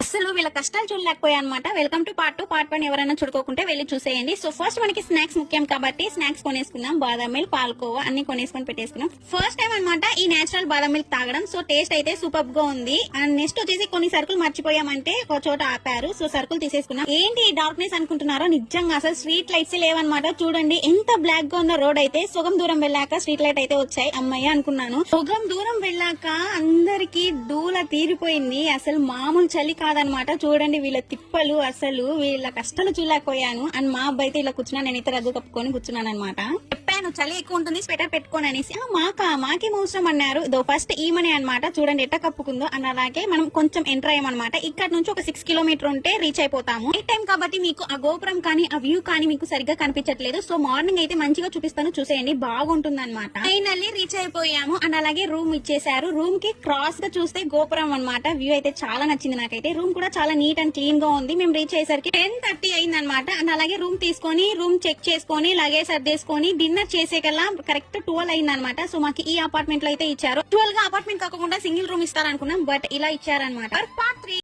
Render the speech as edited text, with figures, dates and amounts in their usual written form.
అసలు వీళ్ళ కష్టాలు చూడలేకపోయా అనమాట. Welcome to part 2. పార్ట్ 1 ఎవరైనా చూడుకోకుంటే వెళ్ళి చూసేయండి. సో ఫస్ట్ మనకి స్నాక్స్ ముఖ్యం కాబట్టి స్నాక్స్ కొనేసుకున్నాం. బాదం మిల్క్, పాల్కోవా అన్ని కొనేసుకొని పెట్టేసుకున్నాం. ఫస్ట్ టైం అనమాట ఈ నేచురల్ బాదం మిల్క్ తాగడం. సో టేస్ట్ అయితే సూపర్ గా ఉంది. అండ్ నెక్స్ట్ వచ్చేసి కొన్ని సరుకులు మర్చిపోయామంటే ఒక చోట ఆపారు. సో సరుకులు తీసేసుకున్నాం. ఏంటి ఈ డార్క్నెస్ అనుకుంటున్నారో, నిజంగా అసలు స్ట్రీట్ లైట్స్ లేవన్నమాట. చూడండి ఎంత బ్లాక్ గా ఉన్న రోడ్ అయితే. సగం దూరం వెళ్ళాక స్ట్రీట్ లైట్ అయితే వచ్చాయి. అమ్మయ్య అనుకున్నాను. సగం దూరం వెళ్ళాక అందరికి దూల తీరిపోయింది. అసలు మామూలు చలి కాదనమాట. చూడండి వీళ్ళ తిప్పలు, అసలు వీళ్ళ కష్టాలు చూడలేకపోయాను. అండ్ మా అబ్బాయి అయితే ఇలా కూర్చున్నా, నేను ఇతర రద్దు కప్పుకొని కూర్చున్నాను అనమాట. చెప్పాను చలి ఎక్కువ ఉంటుంది, స్వెటర్ పెట్టుకోని అనేసి. మాకేం అవసరం అన్నారు. ఫస్ట్ ఈమనే అనమాట. చూడండి ఎట్ట కప్పుకుందో. అండ్ అలాగే మనం కొంచెం ఎంటర్ అయ్యామన్నమాట. ఇక్కడ నుంచి ఒక 6 కిలోమీటర్ ఉంటే రీచ్ అయిపోతాము. ఈ టైం కాబట్టి మీకు ఆ గోపురం కానీ ఆ వ్యూ కానీ మీకు సరిగ్గా కనిపించట్లేదు. సో మార్నింగ్ అయితే మంచిగా చూపిస్తాను, చూసేయండి, బాగుంటుంది అనమాట. ఫైనల్లీ రీచ్ అయిపోయాము. అండ్ అలాగే రూమ్ ఇచ్చేసారు. రూమ్ కి క్రాస్ గా చూస్తే గోపురం అనమాట. వ్యూ అయితే చాలా నచ్చింది నాకైతే. రూమ్ కూడా చాలా నీట్ అండ్ క్లీన్ గా ఉంది. మేము రీచ్ అయ్యేసరికి 10:30 అయింది అనమాట. అండ్ అలాగే రూమ్ తీసుకొని రూమ్ చెక్ చేసుకొని లగేజ్ సర్దేసుకొని డిన్నర్ చేసేకల్లా కరెక్ట్ 12 అయింది అనమాట. సో మాకు ఈ అపార్ట్మెంట్ లో అయితే ఇచ్చారు. 12 గా అపార్ట్మెంట్ కాకుండా సింగిల్ రూమ్ ఇస్తారనుకున్నాం, బట్ ఇలా ఇచ్చారనమాట. పార్ట్ 3